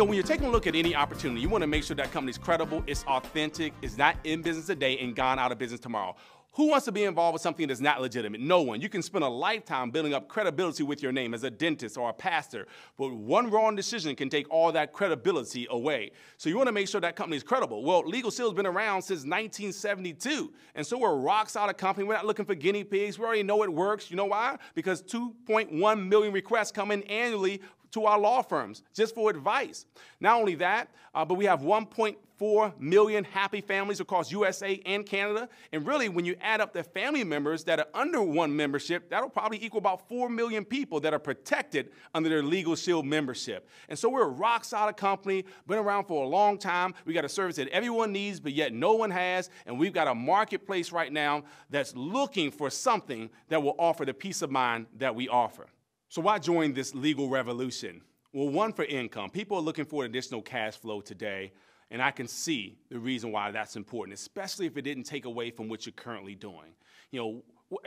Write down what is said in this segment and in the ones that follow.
When you're taking a look at any opportunity, you want to make sure that company's credible, it's authentic, it's not in business today and gone out of business tomorrow. Who wants to be involved with something that's not legitimate? No one. You can spend a lifetime building up credibility with your name as a dentist or a pastor, but one wrong decision can take all that credibility away. So you want to make sure that company is credible. Well, Legalshield's been around since 1972, and so we're a rock-solid company. We're not looking for guinea pigs. We already know it works. You know why? Because 2.1 million requests come in annually to our law firms just for advice. Not only that, but we have 1.4 million happy families across USA and Canada. And really, when you add up the family members that are under one membership, that'll probably equal about 4 million people that are protected under their Legalshield membership. And so we're a rock-solid company, been around for a long time. We got a service that everyone needs, but yet no one has. And we've got a marketplace right now that's looking for something that will offer the peace of mind that we offer. So why join this legal revolution? Well, one, for income. People are looking for additional cash flow today, and I can see the reason why that's important, especially if it didn't take away from what you're currently doing.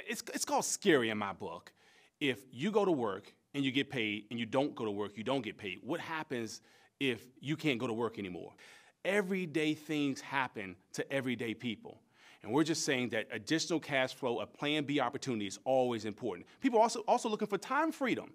It's called scary in my book. If you go to work and you get paid and you don't go to work, you don't get paid. What happens if you can't go to work anymore? Everyday things happen to everyday people. And we're just saying that additional cash flow, a plan B opportunity is always important. People are also looking for time freedom.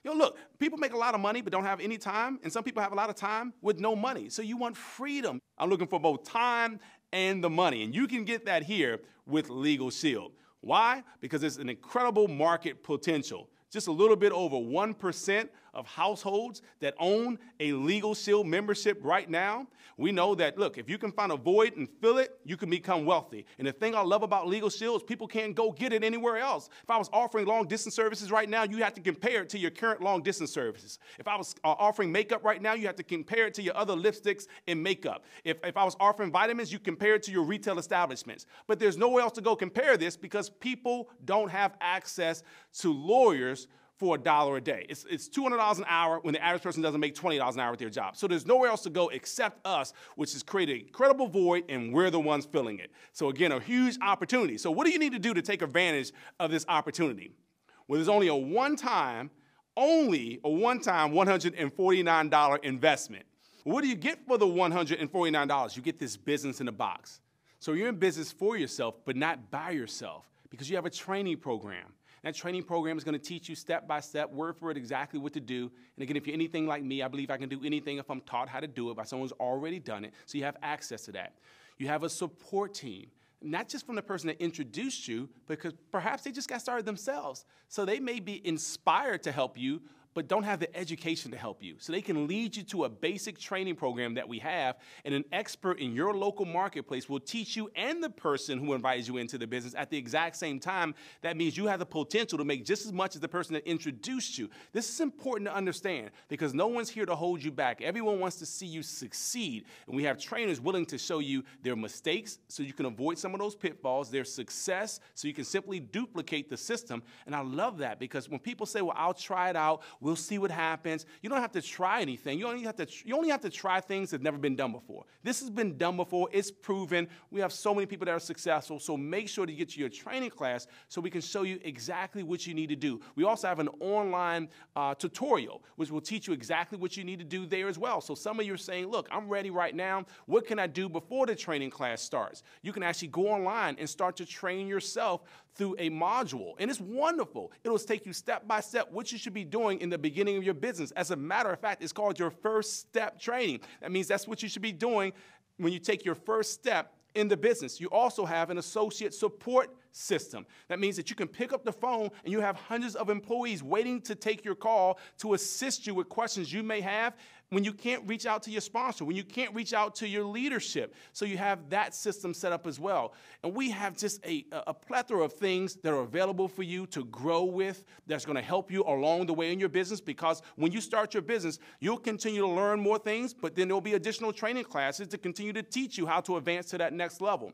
Look, people make a lot of money but don't have any time, and some people have a lot of time with no money. So you want freedom. I'm looking for both time and the money, and you can get that here with Legalshield. Why? Because it's an incredible market potential. Just a little bit over 1% of households that own a Legalshield membership right now. We know that, look, if you can find a void and fill it, you can become wealthy. And the thing I love about Legalshield is people can't go get it anywhere else. If I was offering long-distance services right now, you have to compare it to your current long-distance services. If I was offering makeup right now, you have to compare it to your other lipsticks and makeup. If I was offering vitamins, you compare it to your retail establishments. But there's nowhere else to go compare this because people don't have access to lawyers for $1 a day. It's $200 an hour when the average person doesn't make $20 an hour with their job. So there's nowhere else to go except us, which has created an incredible void, and we're the ones filling it. So again, a huge opportunity. So what do you need to do to take advantage of this opportunity? Well, there's only a one-time $149 investment. What do you get for the $149? You get this business in a box. So you're in business for yourself, but not by yourself, because you have a training program. That training program is going to teach you step by step, word for word, exactly what to do. And again, if you're anything like me, I believe I can do anything if I'm taught how to do it by someone who's already done it. So you have access to that. You have a support team, not just from the person that introduced you, because perhaps they just got started themselves. So they may be inspired to help you, but don't have the education to help you. So they can lead you to a basic training program that we have, and an expert in your local marketplace will teach you and the person who invited you into the business at the exact same time. That means you have the potential to make just as much as the person that introduced you. This is important to understand because no one's here to hold you back. Everyone wants to see you succeed, and we have trainers willing to show you their mistakes so you can avoid some of those pitfalls, their success so you can simply duplicate the system. And I love that because when people say, well, I'll try it out, we'll see what happens. You don't have to try anything. You only have to try things that have never been done before. This has been done before. It's proven. We have so many people that are successful, so make sure to get to your training class so we can show you exactly what you need to do. We also have an online tutorial, which will teach you exactly what you need to do there as well. So some of you are saying, look, I'm ready right now. What can I do before the training class starts? You can actually go online and start to train yourself through a module, and it's wonderful. It'll take you step by step what you should be doing in the beginning of your business. As a matter of fact, it's called your first step training. That means that's what you should be doing when you take your first step in the business. You also have an associate support system. That means that you can pick up the phone and you have hundreds of employees waiting to take your call to assist you with questions you may have when you can't reach out to your sponsor, when you can't reach out to your leadership. So you have that system set up as well. And we have just a plethora of things that are available for you to grow with that's going to help you along the way in your business, because when you start your business, you'll continue to learn more things, but then there'll be additional training classes to continue to teach you how to advance to that next level.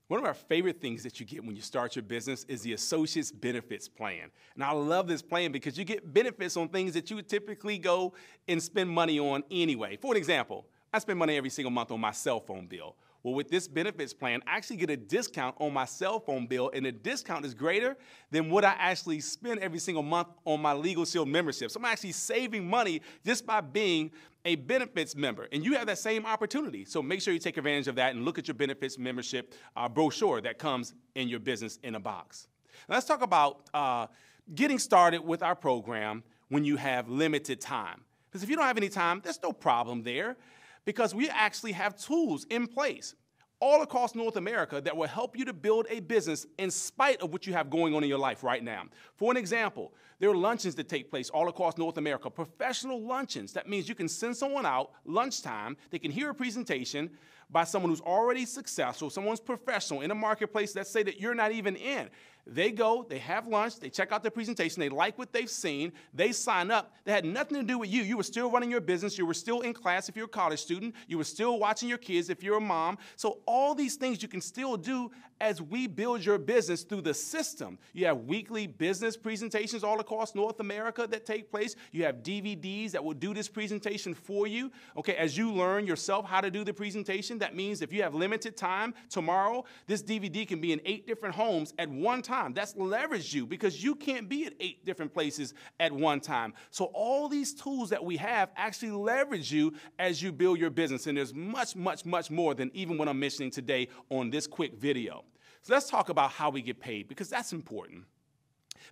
One of our favorite things that you get when you start your business is the Associates Benefits Plan. And I love this plan because you get benefits on things that you would typically go and spend money on anyway. For an example, I spend money every single month on my cell phone bill. Well, with this benefits plan, I actually get a discount on my cell phone bill, and the discount is greater than what I actually spend every single month on my Legalshield membership. So I'm actually saving money just by being a benefits member, and you have that same opportunity. So make sure you take advantage of that and look at your benefits membership brochure that comes in your business in a box. Now, let's talk about getting started with our program when you have limited time. Because if you don't have any time, there's no problem there, because we actually have tools in place all across North America that will help you to build a business in spite of what you have going on in your life right now. For an example, there are luncheons that take place all across North America, professional luncheons. That means you can send someone out lunchtime, they can hear a presentation by someone who's already successful, someone's professional in a marketplace, let's say that you're not even in. They go, they have lunch, they check out their presentation, they like what they've seen, they sign up. They had nothing to do with you. You were still running your business, you were still in class if you're a college student, you were still watching your kids if you're a mom. So all these things you can still do as we build your business through the system. You have weekly business presentations all across North America that take place. You have DVDs that will do this presentation for you. Okay, as you learn yourself how to do the presentation, that means if you have limited time tomorrow, this DVD can be in 8 different homes at one time. That's leveraged you because you can't be at 8 different places at one time. So all these tools that we have actually leverage you as you build your business. And there's much, much, much more than even what I'm mentioning today on this quick video. So let's talk about how we get paid, because that's important.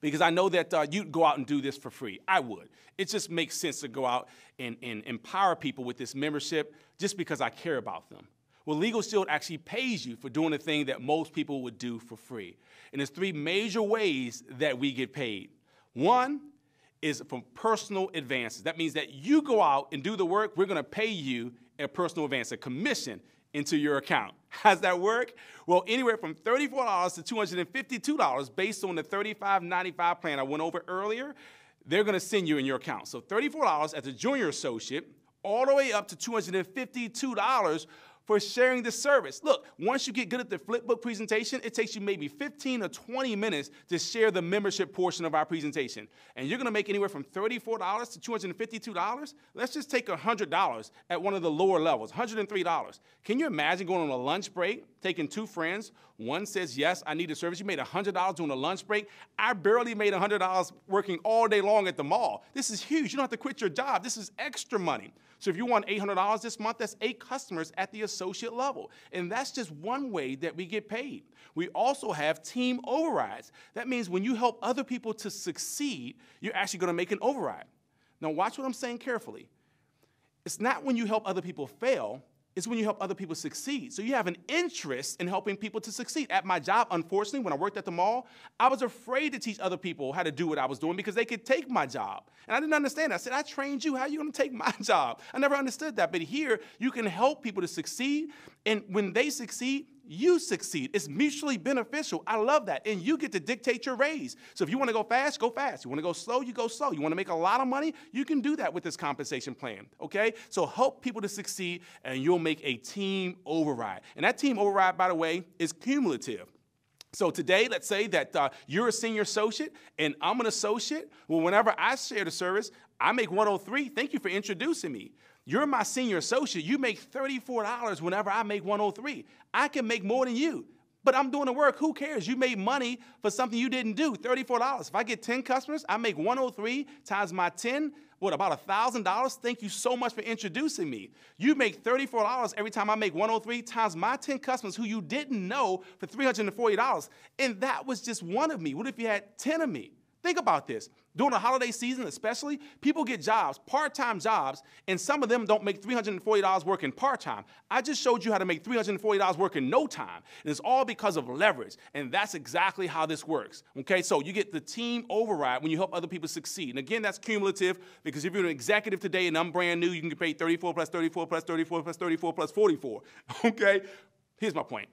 Because I know that you'd go out and do this for free. I would. It just makes sense to go out and empower people with this membership just because I care about them. Well, Legalshield actually pays you for doing the thing that most people would do for free. And there's 3 major ways that we get paid. One is from personal advances. That means that you go out and do the work, we're going to pay you a personal advance, a commission into your account. How's that work? Well, anywhere from $34 to $252 based on the $35.95 plan I went over earlier, they're going to send you in your account. So $34 as a junior associate, all the way up to $252 for sharing the service. Look, once you get good at the flipbook presentation, it takes you maybe 15 or 20 minutes to share the membership portion of our presentation. And you're gonna make anywhere from $34 to $252. Let's just take $100 at one of the lower levels, $103. Can you imagine going on a lunch break, taking 2 friends, one says, yes, I need a service. You made $100 on a lunch break. I barely made $100 working all day long at the mall. This is huge. You don't have to quit your job. This is extra money. So if you want $800 this month, that's 8 customers at the associate level. And that's just one way that we get paid. We also have team overrides. That means when you help other people to succeed, you're actually going to make an override. Now watch what I'm saying carefully. It's not when you help other people fail, it's when you help other people succeed. So you have an interest in helping people to succeed. At my job, unfortunately, when I worked at the mall, I was afraid to teach other people how to do what I was doing because they could take my job. And I didn't understand that. I said, I trained you. How are you going to take my job? I never understood that. But here, you can help people to succeed. And when they succeed, you succeed. It's mutually beneficial. I love that. And you get to dictate your raise. So if you want to go fast, go fast. You want to go slow, you go slow. You want to make a lot of money, you can do that with this compensation plan, okay? So help people to succeed, and you'll make a team override. And that team override, by the way, is cumulative. So today, let's say that you're a senior associate and I'm an associate. Well, whenever I share the service, I make $103. Thank you for introducing me. You're my senior associate. You make $34 whenever I make $103. I can make more than you, but I'm doing the work. Who cares? You made money for something you didn't do, $34. If I get 10 customers, I make $103 times my 10, what, about $1,000? Thank you so much for introducing me. You make $34 every time I make $103 times my 10 customers who you didn't know for $340. And that was just one of me. What if you had 10 of me? Think about this. During the holiday season especially, people get jobs, part-time jobs, and some of them don't make $340 working part-time. I just showed you how to make $340 working no time. And it's all because of leverage. And that's exactly how this works. Okay, so you get the team override when you help other people succeed. And again, that's cumulative, because if you're an executive today and I'm brand new, you can get paid 34 plus 34 plus 34 plus 34 plus 44. Okay? Here's my point.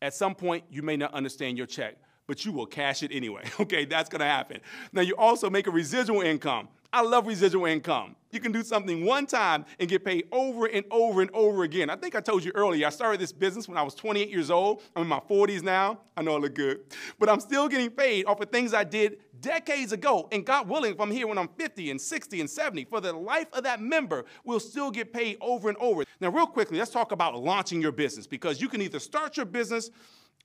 At some point, you may not understand your check. but you will cash it anyway. Okay, that's gonna happen. Now you also make a residual income. I love residual income. You can do something one time and get paid over and over and over again. I think I told you earlier, I started this business when I was 28 years old. I'm in my 40s now. I know I look good. But I'm still getting paid off of things I did decades ago. And God willing, if I'm here when I'm 50 and 60 and 70, for the life of that member, we'll still get paid over and over. Now, real quickly, let's talk about launching your business, because you can either start your business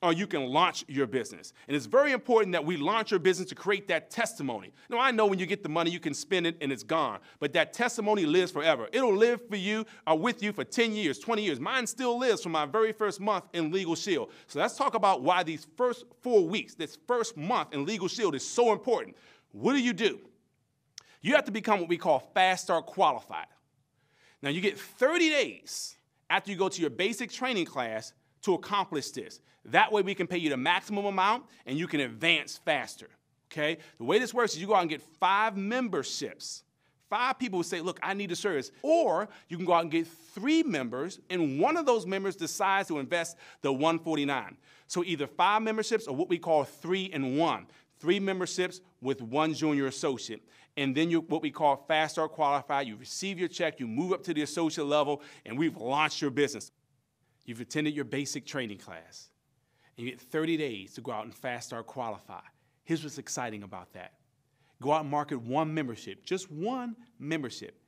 or you can launch your business. And it's very important that we launch your business to create that testimony. Now, I know when you get the money, you can spend it and it's gone, but that testimony lives forever. It'll live for you or with you for 10 years, 20 years. Mine still lives from my very first month in Legalshield. So let's talk about why these first 4 weeks, this first month in Legalshield is so important. What do? You have to become what we call Fast Start Qualified. Now, you get 30 days after you go to your basic training class to accomplish this. That way we can pay you the maximum amount and you can advance faster, okay? The way this works is you go out and get 5 memberships. 5 people who say, look, I need a service. Or you can go out and get 3 members, and one of those members decides to invest the $149. So either 5 memberships or what we call 3-in-1. 3 memberships with 1 junior associate. And then you what we call Fast Start Qualified. You receive your check, you move up to the associate level, and we've launched your business. You've attended your basic training class, and you get 30 days to go out and Fast Start Qualify. Here's what's exciting about that. Go out and market 1 membership, just 1 membership,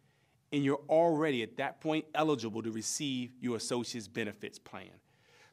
and you're already at that point eligible to receive your associate's benefits plan.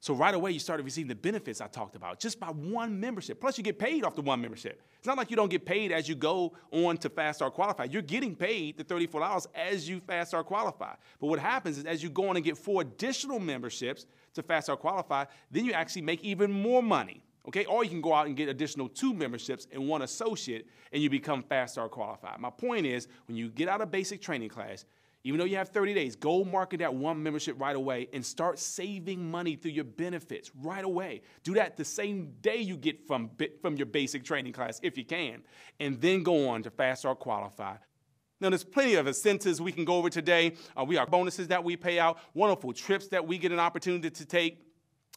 So right away, you started receiving the benefits I talked about just by 1 membership. Plus, you get paid off the 1 membership. It's not like you don't get paid as you go on to Fast Start Qualify. You're getting paid the $34 as you Fast Start Qualify. But what happens is as you go on and get 4 additional memberships to Fast Start Qualify, then you actually make even more money. Okay? Or you can go out and get additional 2 memberships and 1 associate, and you become Fast Start Qualified. My point is, when you get out of basic training class, even though you have 30 days, go market that 1 membership right away and start saving money through your benefits right away. Do that the same day you get from your basic training class, if you can, and then go on to Fast Start Qualify. Now, there's plenty of incentives we can go over today. We have bonuses that we pay out, wonderful trips that we get an opportunity to take.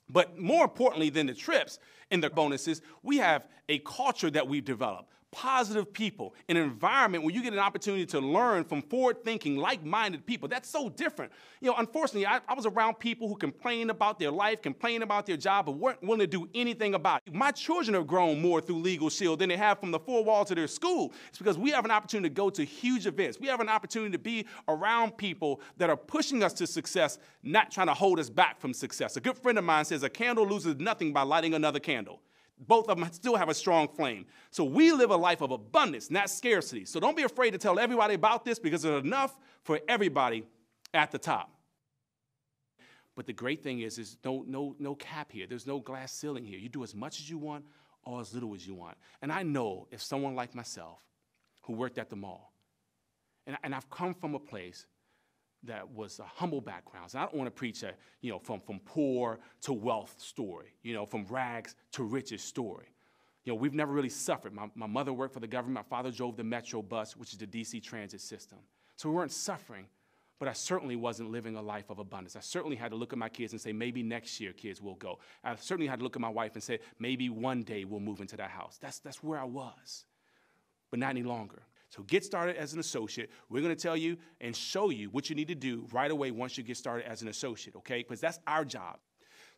But more importantly than the trips and the bonuses, we have a culture that we've developed. Positive people, an environment where you get an opportunity to learn from forward-thinking, like-minded people. That's so different. You know, unfortunately, I was around people who complain about their life, complain about their job, but weren't willing to do anything about it. My children have grown more through Legalshield than they have from the 4 walls of their school. It's because we have an opportunity to go to huge events. We have an opportunity to be around people that are pushing us to success, not trying to hold us back from success. A good friend of mine says a candle loses nothing by lighting another candle. Both of them still have a strong flame. So we live a life of abundance, not scarcity. So don't be afraid to tell everybody about this, because there's enough for everybody at the top. But the great thing is no cap here. There's no glass ceiling here. You do as much as you want or as little as you want. And I know if someone like myself who worked at the mall, and I've come from a place that was a humble background. So I don't want to preach a, from poor to wealth story, from rags to riches story. We've never really suffered. My mother worked for the government. My father drove the Metro bus, which is the DC transit system. So we weren't suffering, but I certainly wasn't living a life of abundance. I certainly had to look at my kids and say, maybe next year kids will go. I certainly had to look at my wife and say, maybe one day we'll move into that house. That's where I was, but not any longer. So get started as an associate. We're going to tell you and show you what you need to do right away once you get started as an associate, okay? Because that's our job.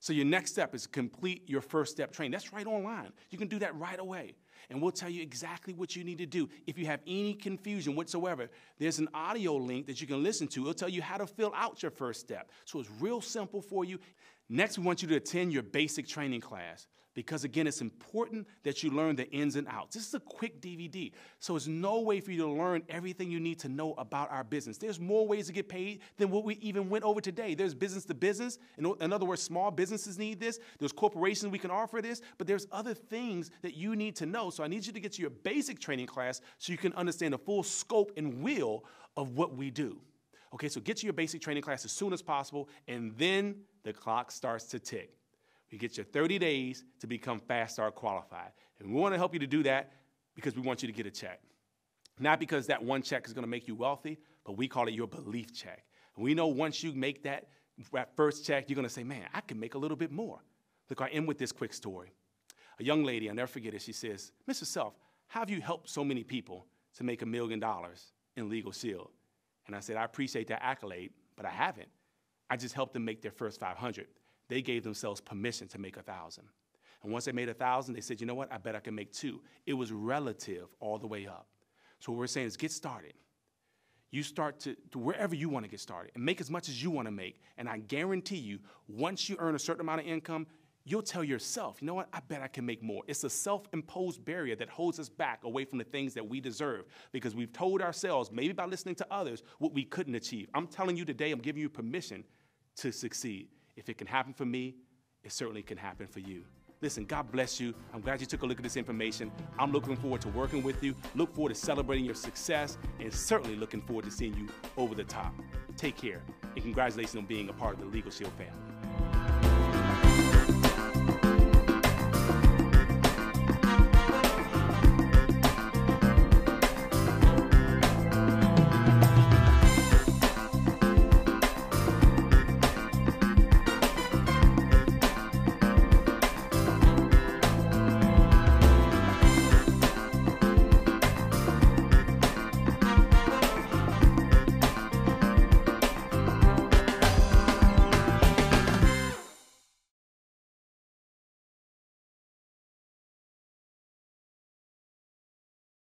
So your next step is complete your first step training. That's right online. You can do that right away. And we'll tell you exactly what you need to do. If you have any confusion whatsoever, there's an audio link that you can listen to. It'll tell you how to fill out your first step. So it's real simple for you. Next, we want you to attend your basic training class, because, again, it's important that you learn the ins and outs. This is a quick DVD, so there's no way for you to learn everything you need to know about our business. There's more ways to get paid than what we even went over today. There's business to business. In other words, small businesses need this. There's corporations we can offer this, but there's other things that you need to know. So I need you to get to your basic training class so you can understand the full scope and will of what we do. Okay, so get to your basic training class as soon as possible, and then the clock starts to tick. You get your 30 days to become Fast Start Qualified. And we want to help you to do that because we want you to get a check. Not because that one check is going to make you wealthy, but we call it your belief check. And we know once you make that first check, you're going to say, man, I can make a little bit more. Look, I end with this quick story. A young lady, I'll never forget it, she says, Mr. Self, how have you helped so many people to make $1 million in Legalshield? And I said, I appreciate that accolade, but I haven't. I just helped them make their first 500. They gave themselves permission to make 1,000. And once they made 1,000, they said, you know what, I bet I can make 2. It was relative all the way up. So what we're saying is get started. You start to wherever you want to get started and make as much as you want to make. And I guarantee you, once you earn a certain amount of income, you'll tell yourself, you know what, I bet I can make more. It's a self-imposed barrier that holds us back away from the things that we deserve because we've told ourselves, maybe by listening to others, what we couldn't achieve. I'm telling you today, I'm giving you permission to succeed. If it can happen for me, it certainly can happen for you. Listen, God bless you. I'm glad you took a look at this information. I'm looking forward to working with you. Look forward to celebrating your success and certainly looking forward to seeing you over the top. Take care and congratulations on being a part of the Legalshield family.